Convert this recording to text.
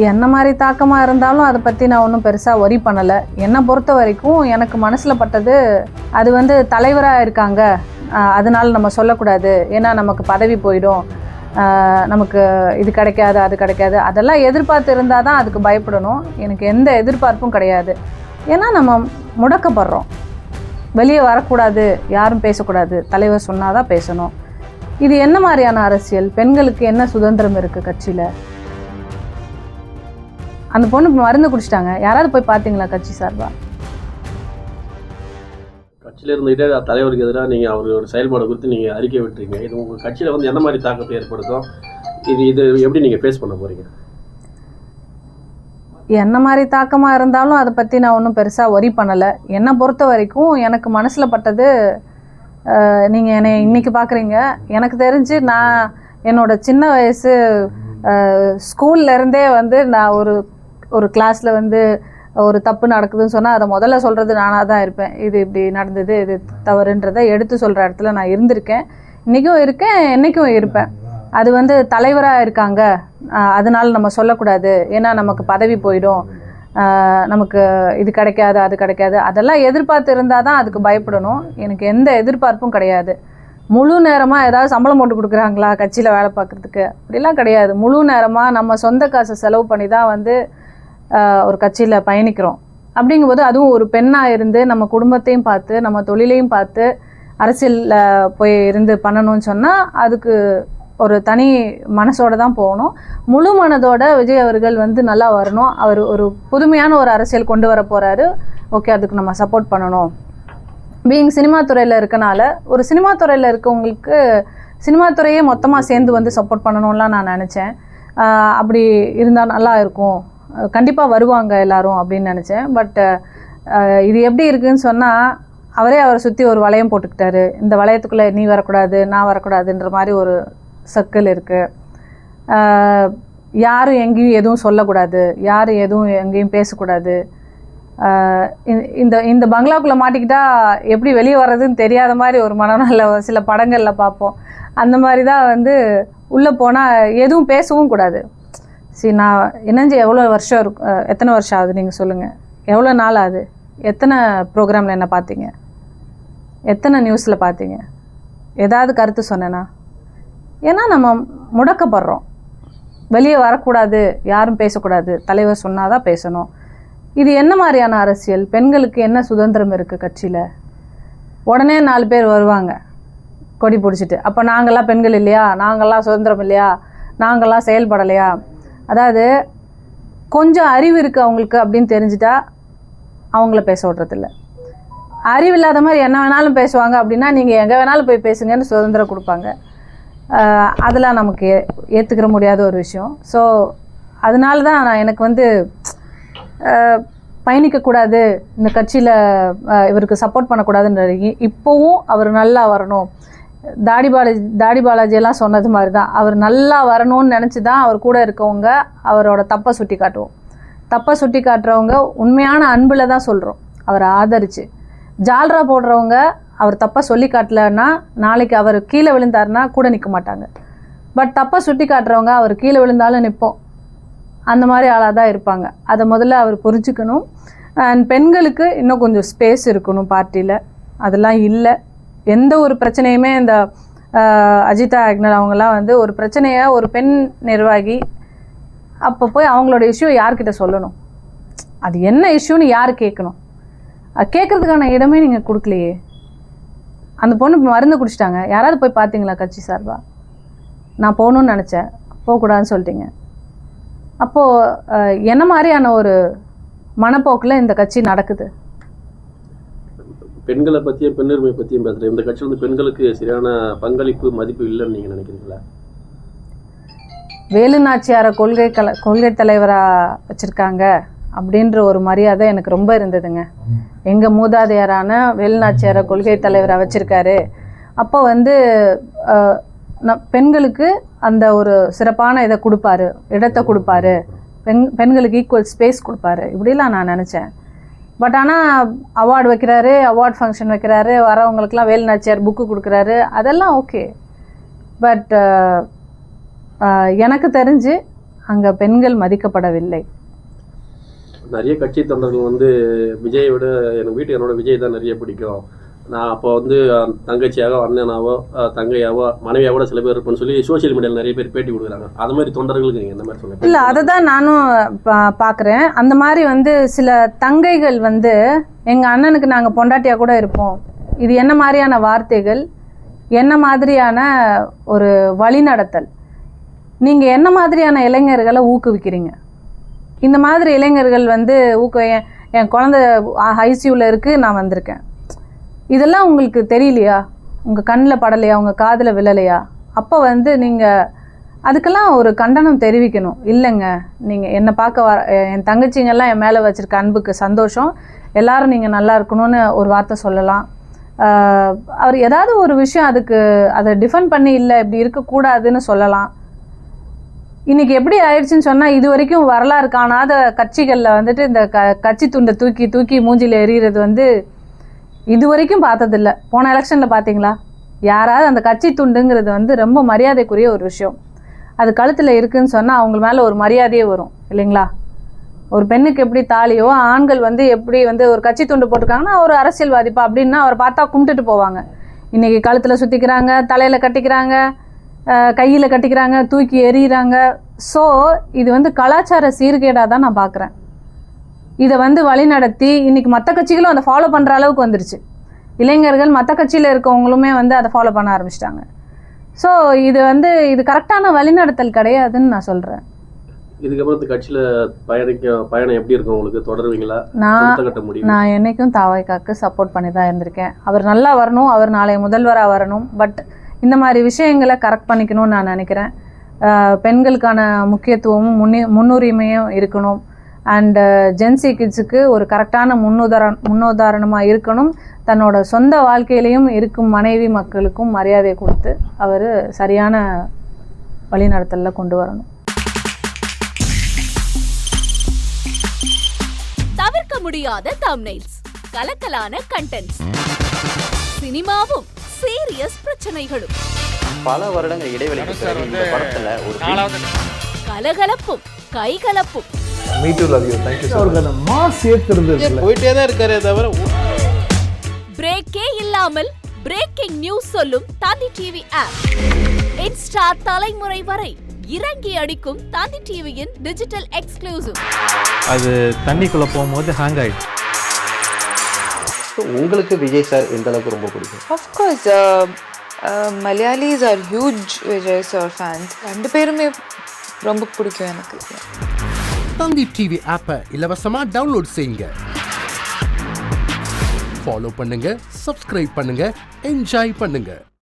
என்ன மாதிரி தாக்கமாக இருந்தாலும் அதை பற்றி நான் ஒன்றும் பெருசாக ஒரி பண்ணலை. என்னை பொறுத்த வரைக்கும் எனக்கு மனசில் பட்டது, அது வந்து தலைவராக இருக்காங்க, அதனால நம்ம சொல்லக்கூடாது, ஏன்னா நமக்கு பதவி போயிடும், நமக்கு இது கிடைக்காது அது கிடைக்காது, அதெல்லாம் எதிர்பார்த்து இருந்தால் தான் அதுக்கு பயப்படணும். எனக்கு எந்த எதிர்பார்ப்பும் கிடையாது. ஏன்னா நம்ம முடக்கப்படுறோம், வெளியே வரக்கூடாது, யாரும் பேசக்கூடாது, தலைவர் சொன்னால் தான் பேசணும். இது என்ன மாதிரியான அரசியல்? பெண்களுக்கு என்ன சுதந்திரம் இருக்குது கட்சியில்? அந்த பொண்ணு மருந்து குடிச்சிட்டாங்க, யாராவது போய் பார்த்தீங்களா கட்சி சார்பா? கட்சியில் இருந்துகிட்டே தலைவருக்கு எதிராக நீங்கள் அவரோட செயல்பாடு குறித்து நீங்கள் அறிக்கை விட்டுறீங்க. இது உங்கள் கட்சியில் வந்து எந்த மாதிரி தாக்கத்தை ஏற்படுத்தும்? இது எப்படி நீங்கள் ஃபேஸ் பண்ண போகிறீங்க? என்ன மாதிரி தாக்கமாக இருந்தாலும் அதை பற்றி நான் ஒன்றும் பெருசாக ஒரி பண்ணலை. என்னை பொறுத்த வரைக்கும் எனக்கு மனசில் பட்டது, நீங்கள் என்னை இன்றைக்கி பார்க்குறீங்க, எனக்கு தெரிஞ்சு நான் என்னோடய சின்ன வயசு ஸ்கூல்லேருந்தே வந்து நான் ஒரு கிளாஸில் வந்து ஒரு தப்பு நடக்குதுன்னு சொன்னால் அதை முதல்ல சொல்கிறது நானாக தான் இருப்பேன். இது இப்படி நடந்தது, இது தவறுன்றதை எடுத்து சொல்கிற இடத்துல நான் இருந்திருக்கேன், இன்றைக்கும் இருக்கேன், என்றைக்கும் இருப்பேன். அது வந்து தலைவராக இருக்காங்க, அதனால நம்ம சொல்லக்கூடாது, ஏன்னா நமக்கு பதவி போயிடும், நமக்கு இது கிடைக்காது அது கிடைக்காது, அதெல்லாம் எதிர்பார்த்து இருந்தால் தான் அதுக்கு பயப்படணும். எனக்கு எந்த எதிர்பார்ப்பும் கிடையாது. முழு நேரமாக ஏதாவது சம்பளம் போட்டு கொடுக்குறாங்களா கட்சியில் வேலை பார்க்குறதுக்கு? அப்படிலாம் கிடையாது. முழு நேரமாக நம்ம சொந்த காசை செலவு பண்ணி தான் வந்து ஒரு கட்சியில் பயணிக்கிறோம். அப்படிங்கும்போது அதுவும் ஒரு பெண்ணாக இருந்து நம்ம குடும்பத்தையும் பார்த்து நம்ம தொழிலையும் பார்த்து அரசியலில் போய் இருந்து பண்ணணும்னு சொன்னால் அதுக்கு ஒரு தனி மனசோடு தான் போகணும். முழு மனதோட விஜய் அவர்கள் வந்து நல்லா வரணும். அவர் ஒரு புதுமையான ஒரு அரசியல் கொண்டு வர போகிறாரு, ஓகே, அதுக்கு நம்ம சப்போர்ட் பண்ணணும். பீயிங் சினிமா துறையில் இருக்கனால, ஒரு சினிமா துறையில் இருக்கவங்களுக்கு சினிமா துறையே மொத்தமாக சேர்ந்து வந்து சப்போர்ட் பண்ணணும்லாம் நான் நினச்சேன். அப்படி இருந்தால் நல்லா இருக்கும், கண்டிப்பாக வருவாங்க எல்லாரும் அப்படின்னு நினச்சேன். பட் இது எப்படி இருக்குதுன்னு சொன்னால், அவரை சுற்றி ஒரு வளையம் போட்டுக்கிட்டாரு. இந்த வளையத்துக்குள்ளே நீ வரக்கூடாது நான் வரக்கூடாதுன்ற மாதிரி ஒரு சர்க்கிள் இருக்குது. யாரும் எங்கேயும் எதுவும் சொல்லக்கூடாது, யாரும் எதுவும் எங்கேயும் பேசக்கூடாது. இந்த பங்களாக்குள்ளே மாட்டிக்கிட்டா எப்படி வெளியே வர்றதுன்னு தெரியாத மாதிரி ஒரு மனநல சில படங்களில் பார்ப்போம். அந்த மாதிரி தான் வந்து உள்ளே போனால் எதுவும் பேசவும் கூடாது. சரி, நான் இணைஞ்சு எவ்வளோ வருஷம் இருக்கும், எத்தனை வருஷம் ஆகுது நீங்கள் சொல்லுங்கள், எவ்வளோ நாள் ஆகுது, எத்தனை ப்ரோக்ராமில் என்ன பார்த்தீங்க, எத்தனை நியூஸில் பார்த்தீங்க, ஏதாவது கருத்து சொன்னேன்னா? ஏன்னா நம்ம முடக்கப்படுறோம், வெளியே வரக்கூடாது, யாரும் பேசக்கூடாது, தலைவர் சொன்னால் தான் பேசணும். இது என்ன மாதிரியான அரசியல்? பெண்களுக்கு என்ன சுதந்திரம் இருக்குது கட்சியில்? உடனே 4 பேர் வருவாங்க கொடி பிடிச்சிட்டு, அப்போ நாங்கள்லாம் பெண்கள் இல்லையா, நாங்கள்லாம் சுதந்திரம் இல்லையா, நாங்கள்லாம் செயல்படலையா? அதாவது கொஞ்சம் அறிவு இருக்குது அவங்களுக்கு அப்படின்னு தெரிஞ்சிட்டா அவங்கள பேச விட்றதில்ல. அறிவு இல்லாத மாதிரி என்ன வேணாலும் பேசுவாங்க அப்படின்னா நீங்கள் எங்கே வேணாலும் போய் பேசுங்கன்னு சுதந்திரம் கொடுப்பாங்க. அதெல்லாம் நமக்கு ஏற்றுக்கிற முடியாத ஒரு விஷயம். ஸோ அதனால தான் நான் எனக்கு வந்து பயணிக்கக்கூடாது, இந்த கட்சியில் இவருக்கு சப்போர்ட் பண்ணக்கூடாதுன்றது. இப்போவும் அவர் நல்லா வரணும், தாடி பாலாஜியெல்லாம் சொன்னது மாதிரி தான், அவர் நல்லா வரணும்னு நினச்சி தான் அவர் கூட இருக்கவங்க அவரோட தப்பை சுட்டி காட்டுவோம். தப்பை சுட்டி காட்டுறவங்க உண்மையான அன்பில் தான் சொல்கிறோம், அவரை ஆதரித்து. ஜால்ரா போடுறவங்க அவர் தப்பை சொல்லி காட்டலைன்னா நாளைக்கு அவர் கீழே விழுந்தாருன்னா கூட நிற்க மாட்டாங்க. பட் தப்பை சுட்டி காட்டுறவங்க அவர் கீழே விழுந்தாலும் நிற்போம், அந்த மாதிரி ஆளாக தான் இருப்பாங்க. அதை முதல்ல அவர் புரிஞ்சுக்கணும். அண்ட் பெண்களுக்கு இன்னும் கொஞ்சம் ஸ்பேஸ் இருக்கணும் பார்ட்டியில், அதெல்லாம் இல்லை. எந்த ஒரு பிரச்சனையுமே இந்த அஜிதா ஆக்னர் அவங்கெல்லாம் வந்து ஒரு பிரச்சனையை ஒரு பெண் நிர்வாகி அப்போ போய் அவங்களோட இஷ்யூ யார்கிட்ட சொல்லணும், அது என்ன இஷ்யூன்னு யார் கேட்கணும், அது கேட்குறதுக்கான இடமே நீங்கள் கொடுக்கலையே. அந்த பொண்ணு மருந்து குடிச்சிட்டாங்க, யாராவது போய் பார்த்தீங்களா கட்சி சார்பா? நான் போகணுன்னு நினச்சேன், போகக்கூடாதுன்னு சொல்லிட்டீங்க. அப்போது என்ன மாதிரியான ஒரு மனப்போக்கில் இந்த கட்சி நடக்குது? பெண்களை பற்றியும் பெண்ணுரிமை பற்றியும் பேசுகிறேன். இந்த கட்சி வந்து பெண்களுக்கு சரியான பங்களிப்பு மதிப்பு இல்லைன்னு நீங்கள் நினைக்கிறீங்களா? வேலு நாச்சியாரை கொள்கை தலைவராக வச்சுருக்காங்க அப்படின்ற ஒரு மரியாதை எனக்கு ரொம்ப இருந்ததுங்க. எங்கள் மூதாதையரான வேலு நாச்சியாரை கொள்கை தலைவராக வச்சுருக்காரு. அப்போ வந்து பெண்களுக்கு அந்த ஒரு சிறப்பான இதை கொடுப்பாரு, இடத்தை கொடுப்பாரு, பெண்களுக்கு ஈக்குவல் ஸ்பேஸ் கொடுப்பாரு, இப்படிலாம் நான் நினச்சேன். பட் ஆனால் அவார்டு வைக்கிறாரு, அவார்ட் ஃபங்க்ஷன் வைக்கிறாரு, வரவங்களுக்கெல்லாம் வேலு நாச்சியார் புக்கு கொடுக்குறாரு, அதெல்லாம் ஓகே. பட் எனக்கு தெரிஞ்சு அங்கே பெண்கள் மதிக்கப்படவில்லை. நிறைய கட்சி தொண்டர்கள் வந்து விஜயை விட எனக்கு வீட்டுக்கு என்னோட விஜய் தான் நிறைய பிடிக்கும், நான் அப்போ வந்து தங்கச்சியாவோ அண்ணனாவோ தங்கையாவோ மனைவியாவோட சில பேர் இருப்பேன்னு சொல்லி சோஷியல் மீடியாவில் நிறைய பேர் பேட்டி கொடுக்குறாங்க. அது மாதிரி தொண்டர்களுக்கு நீங்கள் என்ன மாதிரி சொல்லுங்கள்? இல்லை, அதை தான் நானும் பார்க்குறேன். அந்த மாதிரி வந்து சில தங்கைகள் வந்து எங்கள் அண்ணனுக்கு நாங்கள் பொண்டாட்டியாக கூட இருப்போம், இது என்ன மாதிரியான வார்த்தைகள், என்ன மாதிரியான ஒரு வழிநடத்தல், நீங்கள் என்ன மாதிரியான இளைஞர்களை ஊக்குவிக்கிறீங்க? இந்த மாதிரி இளைஞர்கள் வந்து என் குழந்தை ஐசியூவில் இருக்குது, நான் வந்திருக்கேன், இதெல்லாம் உங்களுக்கு தெரியலையா? உங்கள் கண்ணில் படலையா? உங்கள் காதில் விழலையா? அப்போ வந்து நீங்கள் அதுக்கெல்லாம் ஒரு கண்டனம் தெரிவிக்கணும். இல்லைங்க, நீங்கள் என்னை பார்க்க என் தங்கச்சிங்கெல்லாம் என் மேலே வச்சுருக்க அன்புக்கு சந்தோஷம், எல்லோரும் நீங்கள் நல்லா இருக்கணும்னு ஒரு வார்த்தை சொல்லலாம். அவர் ஏதாவது ஒரு விஷயம் அதுக்கு அதை டிஃபெண்ட் பண்ணி இல்லை இப்படி இருக்கக்கூடாதுன்னு சொல்லலாம். இன்றைக்கி எப்படி ஆயிடுச்சுன்னு சொன்னால், இது வரைக்கும் வரலாறு காணாத கட்சிகளில் வந்துட்டு இந்த கட்சி துண்டை தூக்கி தூக்கி மூஞ்சியில் எறிகிறது வந்து இது வரைக்கும் பார்த்ததில்ல. போன எலெக்ஷனில் பார்த்தீங்களா? யாராவது அந்த கட்சி துண்டுங்கிறது வந்து ரொம்ப மரியாதைக்குரிய ஒரு விஷயம், அது கழுத்தில் இருக்குதுன்னு சொன்னால் அவங்க மேலே ஒரு மரியாதையே வரும் இல்லைங்களா? ஒரு பெண்ணுக்கு எப்படி தாலியோ, ஆண்கள் வந்து எப்படி வந்து ஒரு கட்சி துண்டு போட்டிருக்காங்கன்னா ஒரு அரசியல்வாதிப்பா அப்படின்னா அவரை பார்த்தா கும்பிட்டுட்டு போவாங்க. இன்றைக்கி கழுத்தில் சுற்றிக்கிறாங்க, தலையில் கட்டிக்கிறாங்க, கையில் கட்டிக்கிறாங்க, தூக்கி எறிகிறாங்க. ஸோ இது வந்து கலாச்சார சீர்கேடாக தான் நான் பார்க்குறேன். இதை வந்து வழிநடத்தி இன்றைக்கி மற்ற கட்சிகளும் அதை ஃபாலோ பண்ணுற அளவுக்கு வந்துருச்சு. இளைஞர்கள் மற்ற கட்சியில் இருக்கவங்களுமே வந்து அதை ஃபாலோ பண்ண ஆரம்பிச்சிட்டாங்க. ஸோ இது கரெக்டான வழிநடத்தல் கிடையாதுன்னு நான் சொல்கிறேன். இதுக்கப்புறம் கட்சியில் பயணம் எப்படி இருக்கும் உங்களுக்கு? தொடருவீங்களா? நான் என்றைக்கும் தாவைக்காக்கு சப்போர்ட் பண்ணி தான் இருந்திருக்கேன். அவர் நல்லா வரணும், அவர் நாளைய முதல்வராக வரணும். பட் இந்த மாதிரி விஷயங்களை கரெக்ட் பண்ணிக்கணும்னு நான் நினைக்கிறேன். பெண்களுக்கான முக்கியத்துவமும் முன்னுரிமையும் இருக்கணும். அண்டு ஜென்சி கிட்ஸுக்கு ஒரு கரெக்டான முன்னுதாரணமாக இருக்கணும். தன்னோட சொந்த வாழ்க்கையிலையும் இருக்கும் மனைவி மக்களுக்கும் மரியாதை கொடுத்து அவர் சரியான வழிநடத்தலில் கொண்டு வரணும். தவிர்க்க முடியாத தம்ப்நெயில்ஸ், கலக்கலான கண்டென்ட்ஸ், சினிமாவும் சீரியஸ் பிரச்சனைகளும், பல வருடங்கள் இடைவெளிக்கு பிறகு இந்த படத்துல ஒரு கலகலப்பும் கைகலப்பும், Me too, love you. Thank you so much. Mass ஏத்துறது போயிட்டே தான் இருக்காரே தவிர பிரேக்கே இல்லாமல் பிரேக்கிங் நியூஸ் சொல்லும் தந்தி டிவி ஆப். இன்ஸ்டா தலைமுறை வரை இறங்கி அடிக்கும் தந்தி டிவியின் டிஜிட்டல் எக்ஸ்க்ளூசிவ். அது தண்ணிக்குள்ள போகும்போது ஹேங் ஆயிடுச்சு. உங்களுக்கு விஜய் சார் எந்த அளவுக்கு ரொம்ப பிடிக்கும்? Of course, Malayalis are huge Vijay sir fans. ரெண்டு பேருமே ரொம்ப பிடிக்கும் எனக்கு. தந்தி டிவி ஆப்பை இலவசமா டவுன்லோட் செய்யுங்க, ஃபாலோ பண்ணுங்க, சப்ஸ்கிரைப் பண்ணுங்க, என்ஜாய் பண்ணுங்க.